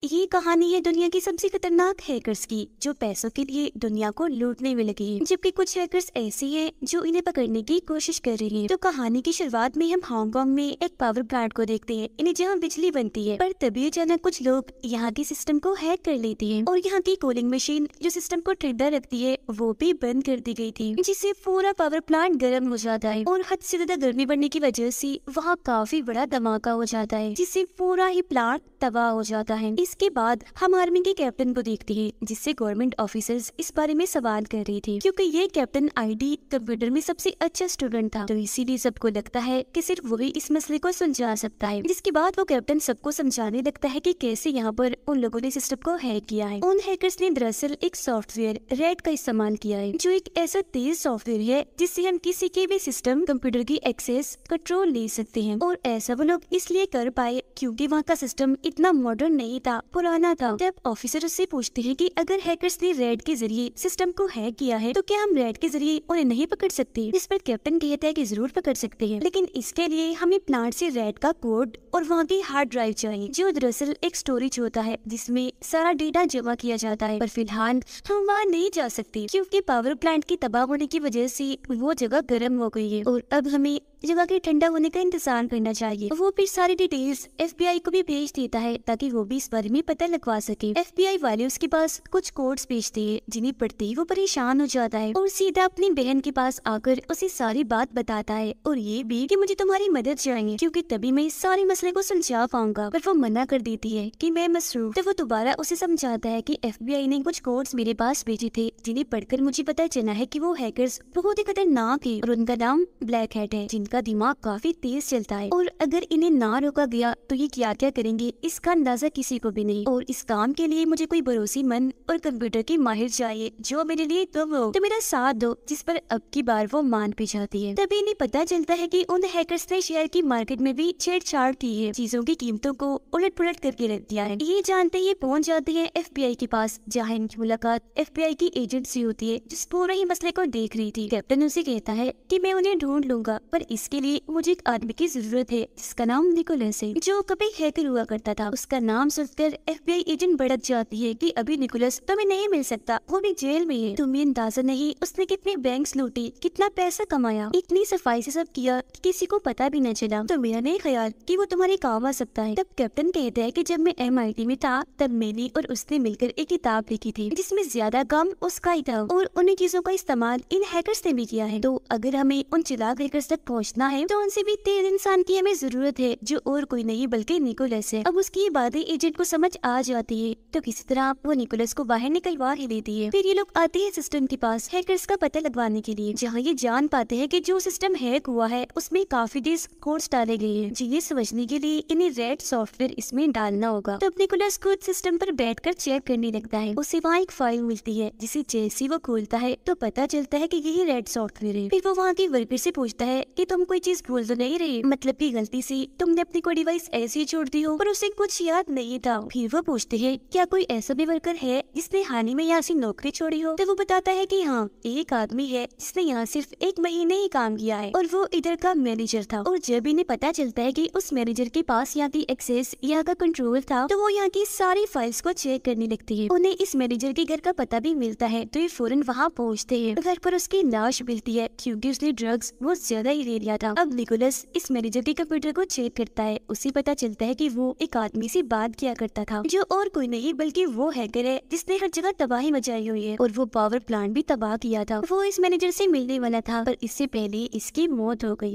ये कहानी है दुनिया की सबसे खतरनाक हैकर्स की, जो पैसों के लिए दुनिया को लूटने में लगे हैं, जबकि कुछ हैकर्स ऐसे हैं जो इन्हें पकड़ने की कोशिश कर रहे हैं। तो कहानी की शुरुआत में हम हांगकांग में एक पावर प्लांट को देखते हैं, इन्हें जहाँ बिजली बनती है। पर तभी अचानक कुछ लोग यहाँ की सिस्टम को हैक कर लेते हैं और यहाँ की कूलिंग मशीन जो सिस्टम को ठंडा रखती है वो भी बंद कर दी गई थी, जिससे पूरा पावर प्लांट गर्म हो जाता है और हद से ज्यादा गर्मी बढ़ने की वजह से वहाँ काफी बड़ा धमाका हो जाता है, जिससे पूरा ही प्लांट तबाह हो जाता है। इसके बाद हम आर्मी के कैप्टन को देखते हैं, जिससे गवर्नमेंट ऑफिसर्स इस बारे में सवाल कर रही थी, क्योंकि ये कैप्टन आईटी कंप्यूटर में सबसे अच्छा स्टूडेंट था। तो इसीलिए सबको लगता है कि सिर्फ वही इस मसले को सुलझा सकता है। जिसके बाद वो कैप्टन सबको समझाने लगता है कि कैसे यहाँ पर उन लोगों ने सिस्टम को हैक किया है। उन हैकर्स ने दरअसल एक सॉफ्टवेयर रेड का इस्तेमाल किया है, जो एक ऐसा तेज सॉफ्टवेयर है जिससे हम किसी के भी सिस्टम कंप्यूटर की एक्सेस कंट्रोल ले सकते हैं। और ऐसा वो लोग इसलिए कर पाए क्योंकि वहाँ का सिस्टम इतना मॉडर्न नहीं था, पुराना था। तब ऑफिसर उससे पूछते हैं कि अगर हैकर्स ने रेड के जरिए सिस्टम को हैक किया है तो क्या हम रेड के जरिए उन्हें नहीं पकड़ सकते। इस पर कैप्टन कहता है कि जरूर पकड़ सकते हैं, लेकिन इसके लिए हमें प्लांट से रेड का कोड और वहाँ की हार्ड ड्राइव चाहिए, जो दरअसल एक स्टोरेज होता है जिसमें सारा डेटा जमा किया जाता है। पर फिलहाल हम वहाँ नहीं जा सकते क्योंकि पावर प्लांट की तबाह होने की वजह से वो जगह गर्म हो गई है और अब हमें जगह के ठंडा होने का इंतजार करना चाहिए। वो फिर सारी डिटेल्स एफबीआई को भी भेज देता है ताकि वो भी इस बारे में पता लगवा सके। एफबीआई वाले उसके पास कुछ कोड्स भेजते हैं, जिन्हें पढ़ते ही वो परेशान हो जाता है और सीधा अपनी बहन के पास आकर उसे सारी बात बताता है और ये भी कि मुझे तुम्हारी मदद चाहिए क्योंकि तभी मैं इस सारे मसले को सुलझा पाऊंगा। पर वो मना कर देती है कि मैं मसरूफ। तो वो दोबारा उसे समझाता है कि एफबीआई ने कुछ कोड्स मेरे पास भेजे थे, जिन्हें पढ़कर मुझे पता चला है कि वो हैकर्स बहुत ही खतरनाक है और उनका नाम ब्लैक हैट है, जिनका दिमाग काफी तेज चलता है और अगर इन्हें ना रोका गया तो ये क्या क्या करेंगे इसका अंदाजा किसी को भी नहीं। और इस काम के लिए मुझे कोई भरोसेमंद और कंप्यूटर की माहिर चाहिए जो मेरे लिए तुम हो, तो मेरा साथ दो। जिस पर अब की बार वो मान भी जाती है। तभी इन्हें पता चलता है कि उन हैकर्स ने शेयर की मार्केट में भी छेड़छाड़ की है, चीजों की कीमतों को उलट पुलट करके रख दिया है। ये जानते ही पहुंच जाते हैं एफबीआई के पास, जहाँ इनकी मुलाकात एफबीआई की एजेंट से होती है, जिस पूरे ही मसले को देख रही थी। कैप्टन उसे कहता है कि मैं उन्हें ढूंढ लूंगा, पर इसके लिए मुझे एक आदमी की जरूरत है जिसका नाम निकोलस है, जो कभी हैकर हुआ करता था। उसका नाम सुनकर एफबीआई एजेंट भड़क जाती है कि अभी निकोलस तुम्हें नहीं मिल सकता, वो भी जेल में है। तुम्हें अंदाजा नहीं उसने कितने बैंक्स लूटे, कितना पैसा कमाया, इतनी सफाई से सब किया कि किसी को पता भी न चला। तो मेरा नहीं ख्याल कि वो तुम्हारे काम आ सकता है। तब कैप्टन कहता है कि जब मैं MIT में था तब मैंने और उसने मिलकर एक किताब लिखी थी जिसमें ज्यादा काम उसका ही था और उन्हीं चीजों का इस्तेमाल इन हैकर्स ने भी किया है। तो अगर हमें उन चिराग हैकर्स तक पहुँचना है तो उनसे भी तेज इंसान की हमें जरूरत है, जो और कोई नहीं बल्कि निकोलस है। अब उसकी ये बातें एजेंट को समझ आ जाती है, तो किसी तरह वो निकोलस को बाहर निकलवा ही लेती है। फिर ये लोग आते हैं सिस्टम के पास हैकर्स का पता लगवाने के लिए, जहाँ ये जान पाते हैं कि जो सिस्टम हैक हुआ है उसमें काफी तेज कोड्स डाले गए हैं, जिन्हें समझने के लिए इन्हें रेड सॉफ्टवेयर इसमें डालना होगा। तो निकोलस खुद सिस्टम पर बैठकर चेक करने लगता है। उसे वहाँ एक फाइल मिलती है, जिसे जैसे वो खोलता है तो पता चलता है कि यही रेड सॉफ्टवेयर है। फिर वो वहाँ की वर्कर से पूछता है कि तुम कोई चीज भूल तो नहीं रही, मतलब की गलती से तुमने अपनी कोई डिवाइस ऐसे ही छोड़ दी हो पर उसे कुछ याद नहीं था। फिर वो पूछते हैं क्या कोई ऐसा भी वर्कर है जिसने हाल ही में यहाँ से नौकरी छोड़ी हो। तो वो बताता है कि हाँ, एक आदमी है जिसने यहाँ सिर्फ 1 महीने ही काम किया है और वो इधर का मैनेजर था। और जब इन्हें पता चलता है कि उस मैनेजर के पास यहाँ की एक्सेस, यहाँ का कंट्रोल था, तो वो यहाँ की सारी फाइल्स को चेक करने लगती है। उन्हें इस मैनेजर के घर का पता भी मिलता है, तो ये फौरन वहाँ पहुँचते हैं। घर पर उसकी लाश मिलती है क्योंकि उसने ड्रग्स बहुत ज्यादा ही ले लिया था। अब निकोलस इस मैनेजर के कंप्यूटर को चेक करता है, उसे पता चलता है कि वो एक आदमी से बात किया करता था, जो और कोई नहीं बल्कि वो हैकर है जिसने हर जगह तबाही मचाई हुई है और वो पावर प्लांट भी तबाह किया था। वो इस मैनेजर से मिलने वाला था, पर इससे पहले इसकी मौत हो गई।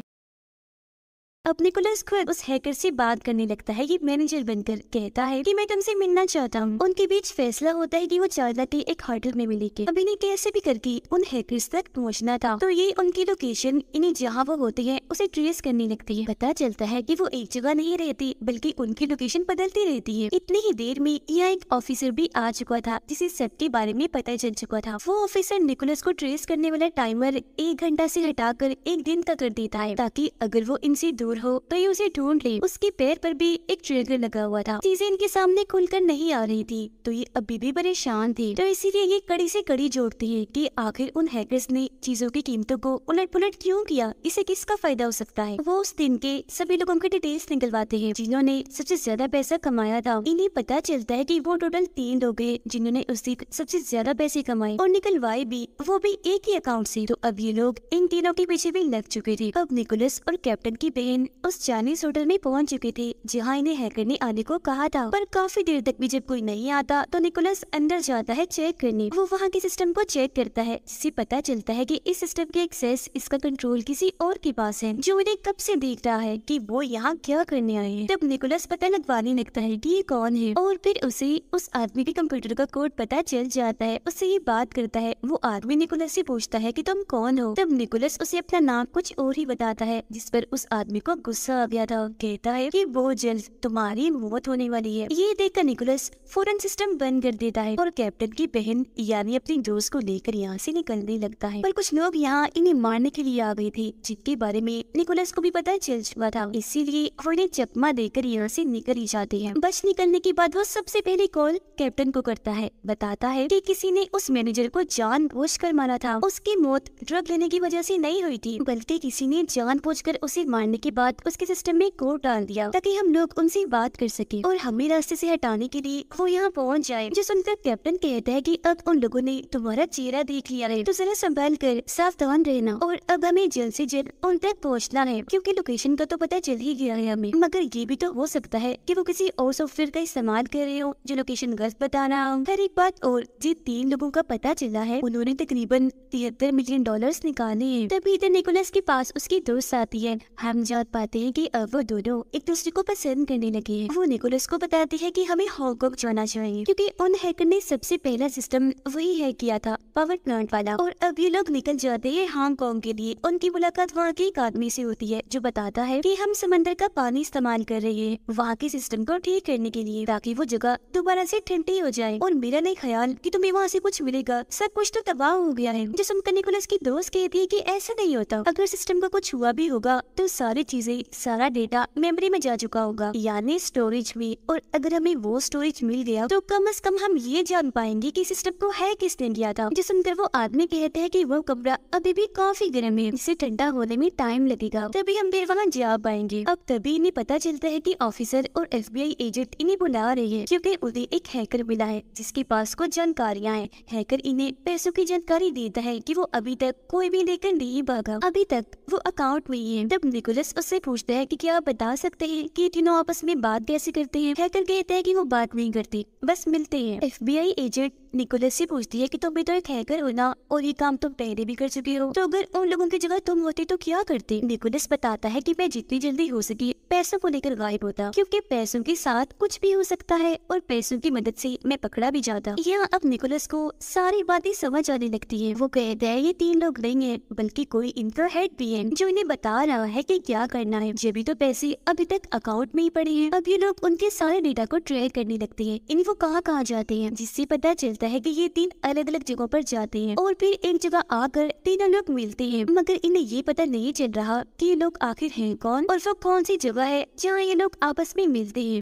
अब निकोलस खुद उस हैकर से बात करने लगता है। ये मैनेजर बनकर कहता है कि मैं तुमसे मिलना चाहता हूँ। उनके बीच फैसला होता है कि वो चार्ला के एक होटल में मिलेंगे। अब इन्हें कैसे भी करके उन हैकर्स तक पहुँचना था, तो ये उनकी लोकेशन इन्हें जहाँ वो होते हैं उसे ट्रेस करने लगती है। पता चलता है कि वो एक जगह नहीं रहती बल्कि उनकी लोकेशन बदलती रहती है। इतनी ही देर में यहाँ एक ऑफिसर भी आ चुका था, जिसे सब के बारे में पता चल चुका था। वो ऑफिसर निकोलस को ट्रेस करने वाला टाइमर 1 घंटा से हटाकर 1 दिन का कर देता है, ताकि अगर वो इनसे दूर चोर हो तो ये उसे ढूंढ ले। उसके पैर पर भी एक ट्रिगर लगा हुआ था। चीजें इनके सामने खुलकर नहीं आ रही थी तो ये अभी भी परेशान थे। तो इसीलिए ये कड़ी से कड़ी जोड़ती है कि आखिर उन हैकर्स ने चीजों की कीमतों को उलट पुलट क्यों किया, इसे किसका फायदा हो सकता है। वो उस दिन के सभी लोगों के डिटेल्स निकलवाते हैं जिन्होंने सबसे ज्यादा पैसा कमाया था। इन्हें पता चलता है कि वो टोटल 3 लोग हैं जिन्होंने उस दिन सबसे ज्यादा पैसे कमाए और निकलवाए भी, वो भी एक ही अकाउंट से। तो अब ये लोग इन तीनों के पीछे भी लग चुके थे। अब निकोलस और कैप्टन की बहन उस चाइनीज होटल में पहुंच चुके थे जहां इन्हें हैकर ने आने को कहा था। पर काफी देर तक भी जब कोई नहीं आता तो निकोलस अंदर जाता है चेक करने। वो वहाँ के सिस्टम को चेक करता है जिससे पता चलता है कि इस सिस्टम के एक्सेस, इसका कंट्रोल किसी और के पास है जो इन्हें कब से देख रहा है कि वो यहाँ क्या करने आए हैं। तब निकोलस पता लगवाने लगता है कि ये कौन है और फिर उसे उस आदमी के कंप्यूटर का कोड पता चल जाता है। उससे ये बात करता है। वो आदमी निकोलस से पूछता है कि तुम कौन हो। तब निकोलस उसे अपना नाम कुछ और ही बताता है जिस पर उस आदमी को गुस्सा आ गया था। कहता है कि वो जल्द तुम्हारी मौत होने वाली है। ये देखकर निकोलस फौरन सिस्टम बंद कर देता है और कैप्टन की बहन यानी अपनी दोस्त को लेकर यहाँ से निकलने लगता है। पर कुछ लोग यहाँ इन्हें मारने के लिए आ गए थे जिनके बारे में निकोलस को भी पता चल चुका था, इसीलिए वो इन्हें चकमा देकर यहाँ से निकल ही जाते हैं। बच निकलने के बाद वो सबसे पहले कॉल कैप्टन को करता है। बताता है कि किसी ने उस मैनेजर को जानबूझकर मारा था। उसकी मौत ड्रग लेने की वजह से नहीं हुई थी बल्कि किसी ने जानबूझकर उसे मारने के बाद उसके सिस्टम में कोड डाल दिया ताकि हम लोग उनसे बात कर सके और हमें रास्ते से हटाने के लिए वो यहाँ पहुँच जाए। जो सुनकर कैप्टन कहता है कि अब उन लोगों ने तुम्हारा चेहरा देख लिया है तो जरा संभाल कर सावधान रहना और अब हमें जल्द से जल्द उन तक पहुँचना है क्योंकि लोकेशन का तो पता चल ही गया है हमें। मगर ये भी तो हो सकता है कि वो किसी और सॉफ्टवेयर का इस्तेमाल कर रहे हो जो लोकेशन गलत बता रहा हो। हर एक बात और जिन 3 लोगों का पता चला है उन्होंने तकरीबन $73 मिलियन निकाले हैं। तभी इधर निकोलस के पास उसकी दोस्त आती है। हम जान पाते हैं कि अब वो दोनों एक दूसरे को पसंद करने लगे हैं। वो निकोलस को बताती है कि हमें हांगकांग जाना चाहिए क्योंकि उन हैकर ने सबसे पहला सिस्टम वही हैक किया था, पावर प्लांट वाला। और अब ये लोग निकल जाते हैं हांगकांग के लिए। उनकी मुलाकात वहाँ के एक आदमी से होती है जो बताता है कि हम समंदर का पानी इस्तेमाल कर रहे हैं वहाँ के सिस्टम को ठीक करने के लिए ताकि वो जगह दोबारा से ठंडी हो जाए। और मेरा नहीं ख्याल कि तुम्हें वहाँ से कुछ मिलेगा, सब कुछ तो तबाह हो गया है। जो सुनकर निकोलस की दोस्त कहती है कि ऐसा नहीं होता, अगर सिस्टम को कुछ हुआ भी होगा तो सारी चीजें, सारा डेटा मेमोरी में जा चुका होगा यानी स्टोरेज में। और अगर हमें वो स्टोरेज मिल गया तो कम से कम हम ये जान पाएंगे कि सिस्टम को है किसने किया था। जो सुनकर वो आदमी कहते हैं कि वो कमरा अभी भी काफी गर्म है, जिसे ठंडा होने में टाइम लगेगा, तभी हम फिर वहाँ जा पाएंगे। अब तभी इन्हें पता चलता है कि ऑफिसर और FBI एजेंट इन्हें बुला रहे हैं क्योंकि उन्हें एक हैकर मिला है जिसके पास कुछ जानकारियाँ हैं। हैकर इन्हें पैसों की जानकारी देता है कि वो अभी तक कोई भी लेकर नहीं भागा, अभी तक वो अकाउंट में ही है। तब निकोलस उससे पूछता है कि क्या आप बता सकते हैं कि तीनों आपस में बात कैसे करते हैं। हैकर कहता है कि वो बात नहीं करते, बस मिलते हैं। FBI एजेंट निकोलस से पूछती है कि तुम भी तो एक हैकर हो ना और ये काम तुम पहले भी कर चुके हो, तो अगर उन लोगों की जगह तुम होते तो क्या करते। निकोलस बताता है कि मैं जितनी जल्दी हो सके पैसों को लेकर गायब होता क्योंकि पैसों के साथ कुछ भी हो सकता है और पैसों की मदद से मैं पकड़ा भी जाता। यहाँ अब निकोलस को सारी बातें समझ आने लगती है। वो कहता है ये 3 लोग नहीं है बल्कि कोई इनका हेड भी है जो इन्हें बता रहा है कि क्या करना है। जब भी तो पैसे अभी तक अकाउंट में ही पड़े हैं। अब ये लोग उनके सारे डेटा को ट्रैक करने लगते हैं, इन्हें वो कहाँ जाते हैं, जिससे पता चलता है कि ये 3 अलग अलग जगहों पर जाते हैं और फिर एक जगह आकर तीनों लोग मिलते हैं। मगर इन्हें ये पता नहीं चल रहा कि ये लोग आखिर हैं कौन और वो कौन सी जगह है जहाँ ये लोग आपस में मिलते हैं।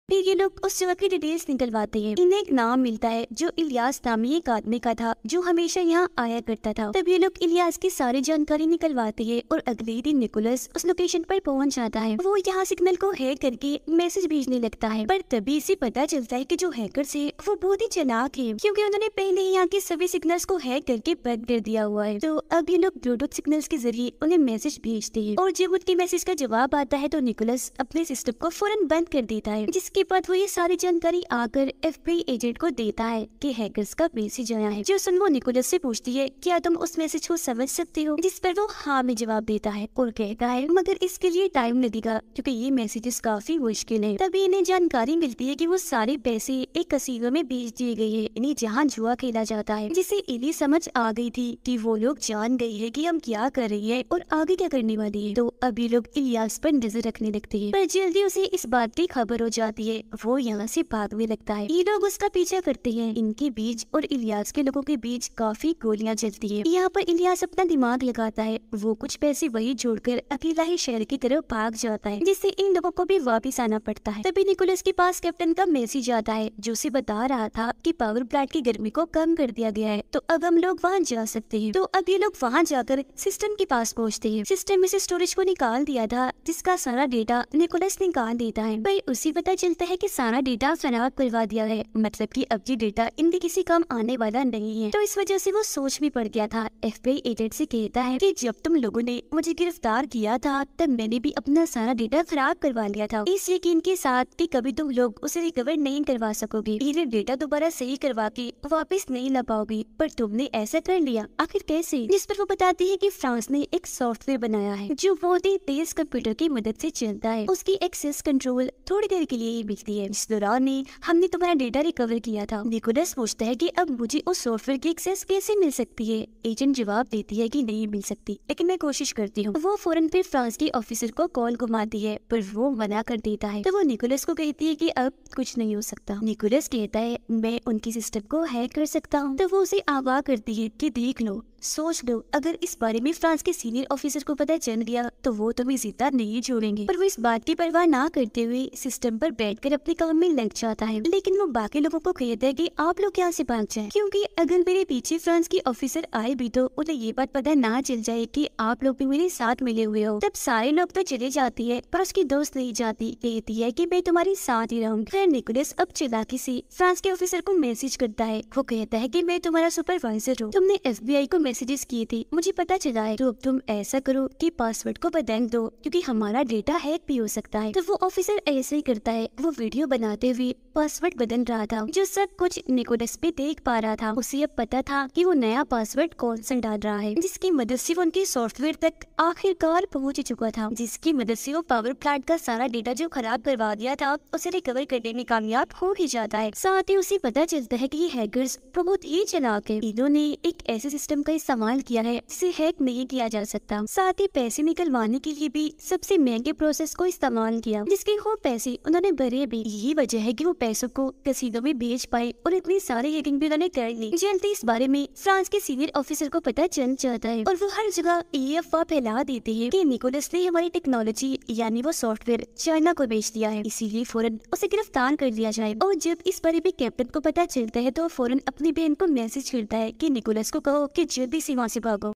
फिर ये लोग उस जगह की डिटेल्स निकलवाते हैं। इन्हें एक नाम मिलता है जो इलियास नामी एक आदमी का था जो हमेशा यहाँ आया करता था। तब ये लोग इलियास की सारी जानकारी निकलवाते हैं और अगले दिन निकोलस उस लोकेशन पर पहुँच जाता है। वो यहाँ सिग्नल को हैक करके मैसेज भेजने लगता है। पर तभी से पता चलता है कि जो हैकर्स है वो बहुत ही चालाक है क्योंकि उन्होंने पहले ही यहाँ के सभी सिग्नल्स को हैक करके बंद कर दिया हुआ है। तो अब ये लोग ब्लूटूथ सिग्नल्स के जरिए उन्हें मैसेज भेजते हैं और जब उनके मैसेज का जवाब आता है तो निकोलस अपने सिस्टम को फौरन बंद कर देता है। जिसके बाद वो ये सारी जानकारी आकर FBI एजेंट को देता है कि हैकर्स का मैसेज आया है। जो सुन वो निकोलस से पूछती है क्या तुम उस मैसेज को समझ सकते हो, जिस पर वो हाँ में जवाब देता है और कहता है मगर इसके लिए टाइम लगेगा क्योंकि ये मैसेजेस काफी मुश्किल है। तभी इन्हें जानकारी मिलती है कि वो सारे पैसे एक कसीनो में भेज दिए गए हैं, इन्हें जहाँ जुआ खेला जाता है, जिसे इन्हें समझ आ गई थी कि वो लोग जान गई है कि हम क्या कर रही है और आगे क्या करने वाली है। तो अभी लोग इलियास पर नजर रखने लगते हैं पर जल्दी उसे इस बात की खबर हो जाती है है वो यहाँ से भागने लगता है। ये लोग उसका पीछा करते हैं। इनके बीच और इलियास के लोगों के बीच काफी गोलियां चलती है। यहाँ पर इलियास अपना दिमाग लगाता है, वो कुछ पैसे वही जोड़कर अकेला ही शहर की तरफ भाग जाता है, जिससे इन लोगों को भी वापिस आना पड़ता है। तभी निकोलस के पास कैप्टन का मैसेज आता है जो उसे बता रहा था कि पावर प्लांट की गर्मी को कम कर दिया गया है, तो अब हम लोग वहाँ जा सकते हैं। तो अब ये लोग वहाँ जाकर सिस्टम के पास पहुँचते हैं। सिस्टम में से स्टोरेज को निकाल दिया था जिसका सारा डेटा निकोलस निकाल देता है, पर उसे पता चलता है कि सारा डेटा खराब करवा दिया है, मतलब कि अब ये डेटा इनके किसी काम आने वाला नहीं है। तो इस वजह से वो सोच में पड़ गया था। FBI एजेंट से कहता है कि जब तुम लोगों ने मुझे गिरफ्तार किया था तब मैंने भी अपना सारा डेटा खराब करवा लिया था, इस यकीन के साथ कि कभी तुम लोग उसे रिकवर नहीं करवा सकोगे, ये डेटा दोबारा सही करवा के वापस नहीं ला पाओगे, पर तुमने ऐसा कर लिया, आखिर कैसे? जिस पर वो बताती है कि फ्रांस ने एक सॉफ्टवेयर बनाया है जो बहुत ही तेज कंप्यूटर की मदद से चलता है। उसकी एक्सेस कंट्रोल थोड़ी देर के लिए ही मिलती है, जिस दौरान हमने तुम्हारा डेटा रिकवर किया था। निकोलस पूछता है कि अब मुझे उस सॉफ्टवेयर की एक्सेस कैसे मिल सकती है? एजेंट जवाब देती है कि नहीं मिल सकती, लेकिन मैं कोशिश करती हूँ। वो फौरन फिर फ्रांस के ऑफिसर को कॉल घुमाती है, पर वो मना कर देता है। तो वो निकोलस को कहती है कि अब कुछ नहीं हो सकता। निकोलस कहता है मैं उनकी सिस्टम को हैक कर सकता हूँ। तो वो उसे आगाह करती है कि देख लो, सोच लो, अगर इस बारे में फ्रांस के सीनियर ऑफिसर को पता चल गया तो वो तुम्हें जिंदा नहीं छोड़ेंगे। पर वो इस बात की परवाह ना करते हुए सिस्टम पर बैठकर अपने काम में लग जाता है। लेकिन वो बाकी लोगों को कहता है कि आप लोग यहाँ से भाग जाएं, क्योंकि अगर मेरे पीछे फ्रांस के ऑफिसर आए भी तो उन्हें ये बात पता ना चल जाए कि आप लोग भी मेरे साथ मिले हुए हो। तब सारे लोग तो चले जाती है, पर उसकी दोस्त नहीं जाती, कहती है कि मैं तुम्हारे साथ ही रहूंगी। फिर निकोलस अब चालाकी से फ्रांस के ऑफिसर को मैसेज करता है। वो कहता है कि मैं तुम्हारा सुपरवाइजर हूँ, तुमने FBI को मैसेजेस किए थे, मुझे पता चला है, तो अब तुम ऐसा करो कि पासवर्ड को बदल दो क्योंकि हमारा डेटा हैक भी हो सकता है। तो वो ऑफिसर ऐसे ही करता है। वो वीडियो बनाते हुए पासवर्ड बदल रहा था, जो सब कुछ निकोलस भी देख पा रहा था। उसे अब पता था कि वो नया पासवर्ड कौन सा डाल रहा है, जिसकी मदद से वो उनके सॉफ्टवेयर तक आखिरकार पहुंच चुका था, जिसकी मदद से वो पावर प्लांट का सारा डेटा जो खराब करवा दिया था उसे रिकवर करने में कामयाब हो ही जाता है। साथ ही उसे पता चलता है कि ये हैकर्स बहुत ही चालाक है। इन्होंने एक ऐसे सिस्टम का इस्तेमाल किया है जिसे हैक नहीं किया जा सकता। साथ ही पैसे निकलवाने के लिए भी सबसे महंगे प्रोसेस को इस्तेमाल किया, जिसके खूब पैसे उन्होंने भरे भी। यही वजह है कि वो पैसों को कैसीनो में भेज पाए और इतनी सारी हैकिंग भी उन्होंने कर ली। जल्दी इस बारे में फ्रांस के सीनियर ऑफिसर को पता चल जाता है और वो हर जगह ये अफवाह फैला देते हैं कि निकोलस ने हमारी टेक्नोलॉजी यानी वो सॉफ्टवेयर चाइना को बेच दिया है, इसीलिए फौरन उसे गिरफ्तार कर लिया जाए। और जब इस बारे में कैप्टन को पता चलता है तो फौरन अपनी बहन को मैसेज करता है कि निकोलस को कहो कि जल्दी से वहाँ से भागो।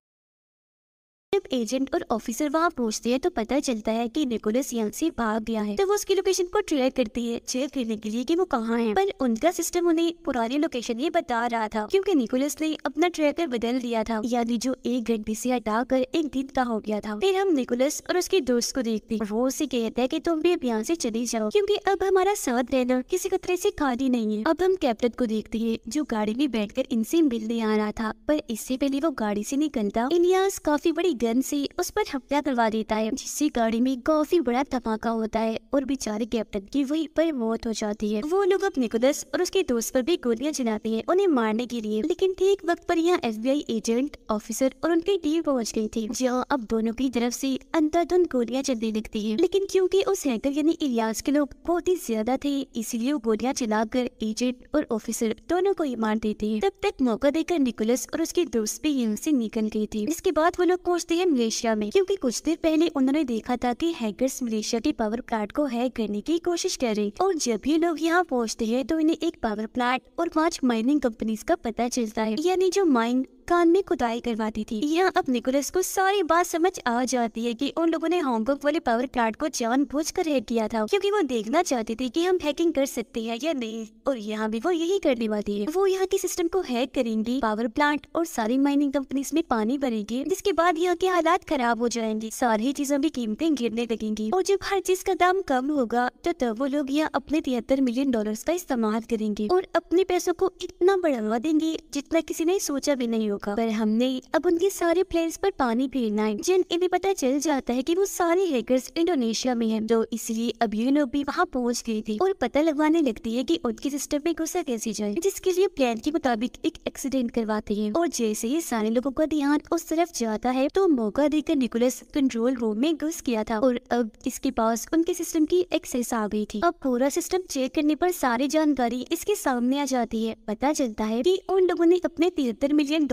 जब एजेंट और ऑफिसर वहाँ पहुँचते हैं तो पता चलता है कि निकोलस यहाँ से भाग गया है। तो वो उसकी लोकेशन को ट्रैक करती है, चेक करने के लिए कि वो कहाँ है, पर उनका सिस्टम उन्हें पुरानी लोकेशन ही बता रहा था क्योंकि निकोलस ने अपना ट्रैकर बदल दिया था, यानी जो 1 घंटे से हटाकर 1 दिन का हो गया था। फिर हम निकोलस और उसके दोस्त को देखते हैं। वो उसे कहता है कि तुम भी अब यहाँ से चली जाओ क्योंकि अब हमारा साथ रहना किसी खतरे से खाली नहीं है। अब हम कैप्टन को देखते हैं जो गाड़ी में बैठकर इनसे मिलने आ रहा था, पर इससे पहले वो गाड़ी से निकलता इलियास काफी बड़ी गन से उस पर हमला करवा देता है, जिससे गाड़ी में काफी बड़ा धमाका होता है और बेचारे कैप्टन की वहीं पर मौत हो जाती है। वो लोग अब निकोलस और उसके दोस्त पर भी गोलियां चलाते हैं उन्हें मारने के लिए, लेकिन ठीक वक्त पर यहाँ FBI एजेंट, ऑफिसर और उनकी टीम पहुंच गई थी, जहाँ अब दोनों की तरफ से अंधाधुंध गोलियां चलने लगती है। लेकिन क्योंकि उस हैकर यानी इलियास के लोग बहुत ही ज्यादा थे, इसीलिए वो गोलियां चलाकर एजेंट और ऑफिसर दोनों को ही मार देते हैं। तब तक मौका देकर निकोलस और उसके दोस्त भी यहाँ से निकल गए थे। इसके बाद वो लोग पहुंचते हैं मलेशिया में, क्योंकि कुछ देर पहले उन्होंने देखा था कि हैकर्स मलेशिया के पावर प्लांट को हैक करने की कोशिश कर रहे। और जब भी लोग यहाँ पहुंचते हैं तो इन्हें एक पावर प्लांट और 5 माइनिंग कंपनीज का पता चलता है, यानी जो माइन कान में खुदाई करवाती थी। यहाँ अब निकोलस को सारी बात समझ आ जाती है कि उन लोगों ने हांगकांग वाले पावर प्लांट को जानबूझकर हैक किया था, क्योंकि वो देखना चाहते थे कि हम हैकिंग कर सकते हैं या नहीं, और यहाँ भी वो यही करने वाली है। वो यहाँ के सिस्टम को हैक करेंगी, पावर प्लांट और सारी माइनिंग कंपनीज में पानी भरेंगे, जिसके बाद यहाँ के हालात खराब हो जाएंगे, सारी चीजों की कीमतें गिरने लगेंगी, और जब हर चीज का दाम कम होगा तो तब वो लोग यहाँ अपने $73 मिलियन का इस्तेमाल करेंगे और अपने पैसों को इतना बढ़ावा देंगे जितना किसी ने सोचा भी नहीं होगा। रोका, पर हमने अब उनके सारे प्लान्स पर पानी फेरना है। जन इन्हें पता चल जाता है कि वो सारे हैकर्स इंडोनेशिया में हैं, तो इसलिए अब ये लोग भी वहाँ पहुँच गई थी और पता लगवाने लगती है कि उनके सिस्टम में घुसा कैसे जाए, जिसके लिए प्लान के मुताबिक एक एक्सीडेंट करवाते हैं। और जैसे ही सारे लोगों का ध्यान उस तरफ जाता है तो मौका देकर निकोलस कंट्रोल रूम में घुस गया था और अब इसके पास उनके सिस्टम की एक्सेस आ गई थी। अब पूरा सिस्टम चेक करने पर सारी जानकारी इसके सामने आ जाती है। पता चलता है कि उन लोगों ने अपने $73 मिलियन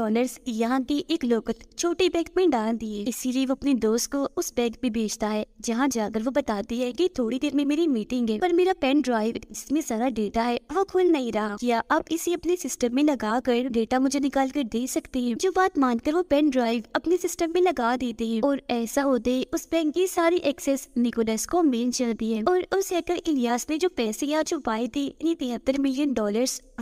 यहाँ की एक लोकत छोटे बैग में डाल दिए। इसीलिए वो अपने दोस्त को उस बैग में भेजता है, जहाँ जाकर वो बताती है कि थोड़ी देर में मेरी मीटिंग है, पर मेरा पेन ड्राइव जिसमें सारा डेटा है वो खुल नहीं रहा। क्या आप इसे अपने सिस्टम में लगा कर डेटा मुझे निकाल कर दे सकते हैं? जो बात मानकर वो पेन ड्राइव अपने सिस्टम में लगा देते हैं और ऐसा होते उस बैंक की सारी एक्सेस निकोलस को मिल जाती है। और उस हैकर इलियास ने जो पैसे यहाँ छुपाए थे $73 मिलियन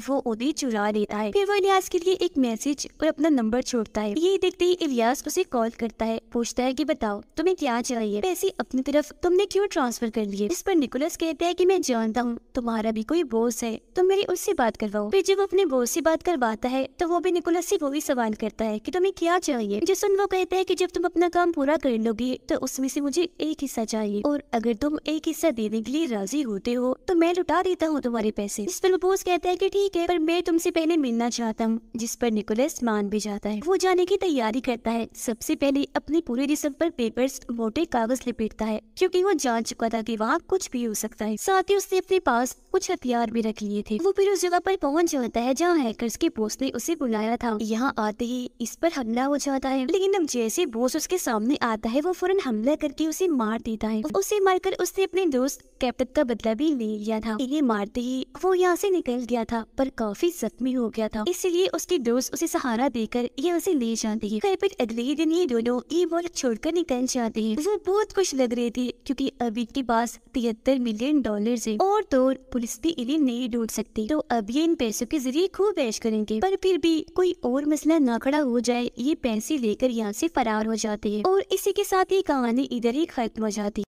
वो उन्हें चुरा लेता है। फिर वो इलियास के लिए एक मैसेज और अपना नंबर छोड़ता है। ये देखते ही इलियास उसे कॉल करता है, पूछता है कि बताओ तुम्हें क्या चाहिए, पैसे अपनी तरफ तुमने क्यों ट्रांसफर कर लिए? इस पर निकोलस कहता है कि मैं जानता हूँ तुम्हारा भी कोई बॉस है, तुम मेरी उससे बात करवाओ। फिर जब वो अपने बॉस से बात करवाता है तो वो भी निकोलस से वही सवाल करता है कि तुम्हें क्या चाहिए। जिस वो कहता है कि जब तुम अपना काम पूरा कर लोगे तो उसमें से मुझे एक हिस्सा चाहिए, और अगर तुम एक हिस्सा देने के लिए राजी होते हो तो मैं लुटा देता हूँ तुम्हारे पैसे। इस पर बॉस कहता है कि ठीक है, पर मैं तुमसे पहले मिलना चाहता हूँ। जिस पर निकोलस मान भी जाता है। वो जाने की तैयारी करता है। सबसे पहले अपने पूरे जिस्म पर पेपर्स मोटे कागज लपेटता है, क्योंकि वो जान चुका था कि वहाँ कुछ भी हो सकता है। साथ ही उसने अपने पास कुछ हथियार भी रख लिए थे। वो फिर उस जगह पर पहुंच जाता है जहाँ हैकर्स के बॉस ने उसे बुलाया था। यहाँ आते ही इस पर हमला हो जाता है, लेकिन अब जैसे बॉस उसके सामने आता है वो फौरन हमला करके उसे मार देता है। उसे मारकर उसने अपने दोस्त कैप्टन का बदला भी ले लिया था। इन्हें मारते ही वो यहाँ से निकल गया था, पर काफी जख्मी हो गया था, इसलिए उसके दोस्त उसे सहारा देकर ये उसे ले जाते हैं। फिर अगले ही दिन ये दोनों ये मुल्क छोड़कर निकल जाते हैं। वो बहुत खुश लग रहे थे क्योंकि अब इनके पास $73 मिलियन है और तो पुलिस भी इन्हें नहीं ढूंढ सकती। तो अब ये इन पैसों के जरिए खूब ऐश करेंगे। पर फिर भी कोई और मसला ना खड़ा हो जाए, ये पैसे लेकर यहाँ से फरार हो जाते हैं और इसी के साथ ये कहानी इधर ही खत्म हो जाती है।